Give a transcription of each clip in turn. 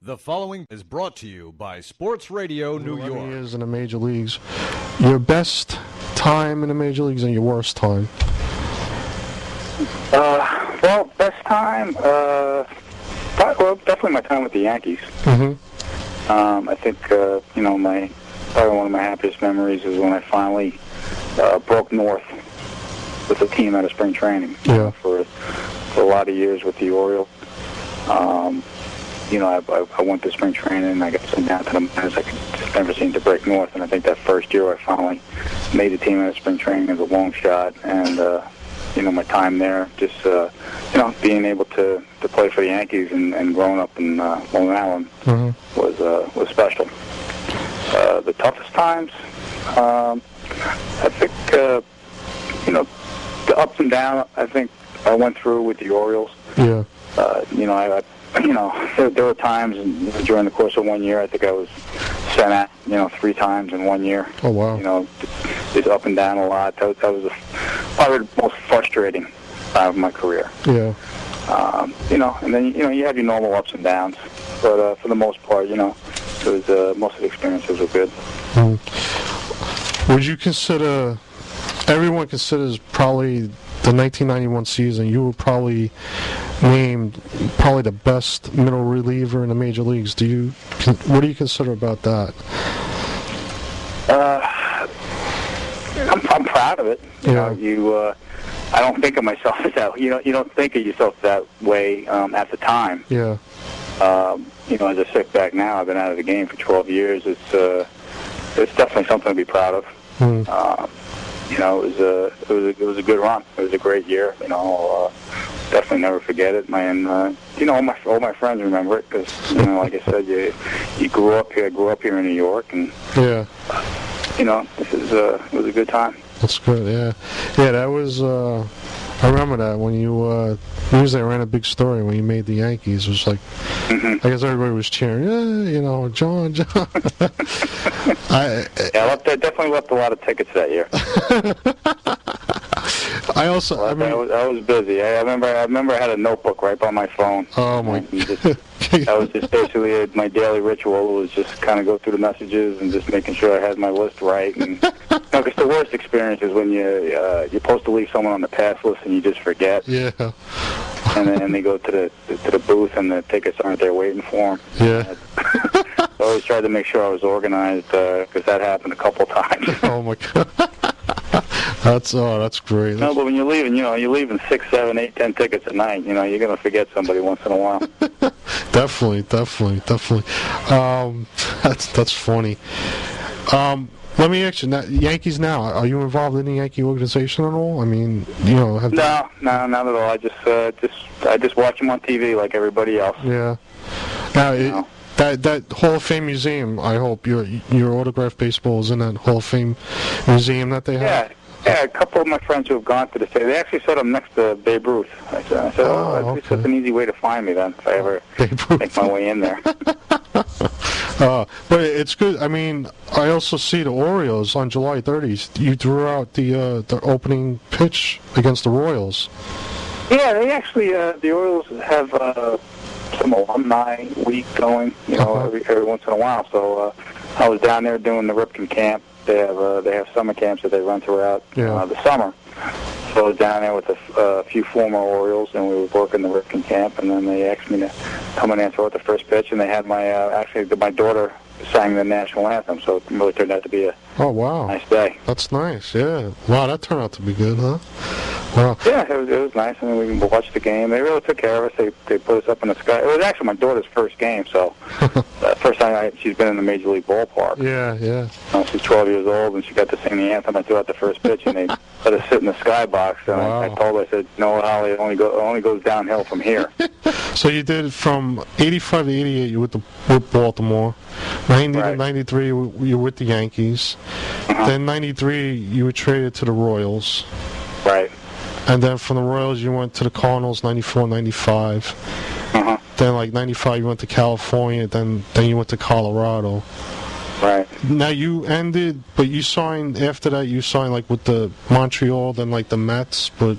The following is brought to you by Sports Radio New York. 11 years in the major leagues. Your best time in the major leagues and your worst time? Well, best time, definitely my time with the Yankees. Mm-hmm. I think, probably one of my happiest memories is when I finally broke north with the team out of spring training. Yeah. For a lot of years with the Orioles. I went to spring training and I got sent down to the minors. I just never seemed to break north, and I think that first year I finally made the team out of spring training as a long shot, and my time there, just being able to play for the Yankees and growing up in Long Island was special. The toughest times, I think, the ups and downs I think I went through with the Orioles. Yeah. There were times during the course of 1 year, I think I was sent out, 3 times in 1 year. Oh, wow. It's up and down a lot. That was probably the most frustrating time of my career. Yeah. And then, you have your normal ups and downs. But for the most part, it was, most of the experiences were good. Would you consider, everyone considers probably the 1991 season, you were probably named the best middle reliever in the major leagues. What do you consider about that? I'm proud of it. I don't think of myself as that. You don't think of yourself that way at the time. Yeah. As I sit back now, I've been out of the game for 12 years. It's definitely something to be proud of. It was a good run. It was a great year. Definitely never forget it. All my friends remember it because, like I said, you grew up here. I grew up here in New York, and yeah, it was a good time. That's good. Yeah. That was. I remember that when you usually ran a big story when you made the Yankees. It was like, I guess everybody was cheering. Yeah, John. I definitely left a lot of tickets that year. I was busy. I remember I had a notebook right by my phone. Oh my! That was just basically my daily ritual. Was just kind of go through the messages and just making sure I had my list right. And because the worst experience is when you're supposed to leave someone on the pass list and you just forget. Yeah. And then they go to the booth and the tickets aren't there waiting for them. Yeah. I always tried to make sure I was organized because that happened a couple times. Oh my God. That's great. No, but when you're leaving, you're leaving 6, 7, 8, 10 tickets a night. You're going to forget somebody once in a while. Definitely. That's funny. Let me ask you, Yankees now, are you involved in the Yankee organization at all? I mean, No, not at all. I just watch them on TV like everybody else. Yeah. Now, that Hall of Fame museum, I hope your autographed baseball is in that Hall of Fame museum that they have. Yeah, a couple of my friends who have gone to the stadium, they actually set them next to Babe Ruth. I said, that's an easy way to find me then, if I ever make my way in there. But it's good. I mean, I also see the Orioles on July 30th. You threw out the opening pitch against the Royals. Yeah, they actually, the Orioles have some alumni week going, every once in a while. So I was down there doing the Ripken camp. They have summer camps that they run throughout the summer. So I was down there with a few former Orioles, and we were working the Ripken camp, and then they asked me to come in and throw out the first pitch, and they had my daughter sang the national anthem, so it really turned out to be a nice day. That's nice, yeah. Wow, that turned out to be good, huh? Wow. Yeah, it was nice. I mean, we watched the game. They really took care of us. They put us up in the sky. It was actually my daughter's first game, so first time she's been in the Major League ballpark. Yeah. She's 12 years old, and she got to sing the anthem. I threw out the first pitch, and they let us sit in the skybox. And wow. I told her, I said, "No, Holly, it only goes downhill from here." So you did from 85 to 88, you were with Baltimore. 90 to 93, you were with the Yankees. Then 93, you were traded to the Royals. Right. And then from the Royals, you went to the Cardinals, 94, 95. Then, 95, you went to California. Then you went to Colorado. Right. Now, you ended, but you signed, after that, with the Montreal, then, the Mets, but...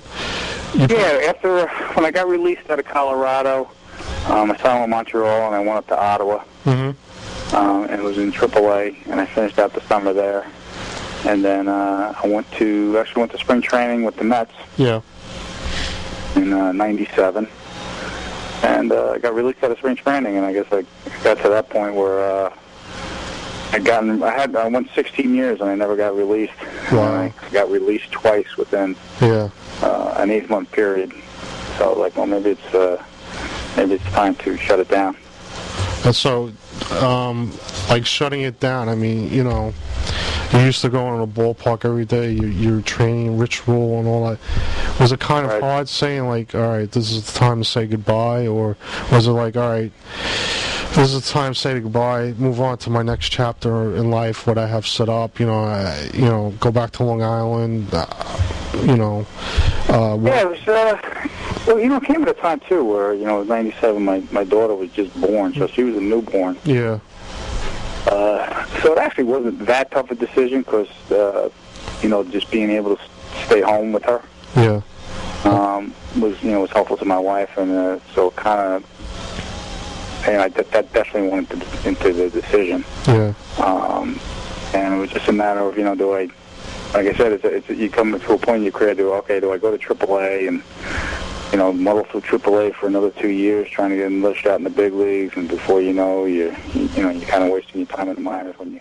When I got released out of Colorado, I signed with Montreal, and I went up to Ottawa. And was in AAA, and I finished out the summer there. And then I went to spring training with the Mets. Yeah. In '97, and I got released out of spring training, and I guess I got to that point where I went 16 years and I never got released. Wow. I got released twice within an 8-month period. So like, well, maybe it's time to shut it down. And so, like shutting it down, I mean, you know, you used to go on a ballpark every day, you're training ritual and all that. Was it kind of hard saying, like, all right, this is the time to say goodbye? Or was it like, all right, this is the time to say goodbye, move on to my next chapter in life, what I have set up, go back to Long Island, Yeah, it was, well, it came at a time, too, where, it was '97, my daughter was just born, so she was a newborn. Yeah. So it actually wasn't that tough a decision because, just being able to stay home with her was helpful to my wife, and so kind of, that definitely went into the decision. Yeah. And it was just a matter of, do I, like I said, you come to a point in your career, do I go to AAA and, muddle through AAA for another 2 years trying to get enlisted out in the big leagues, and before you know, you're kind of wasting your time in the minors when you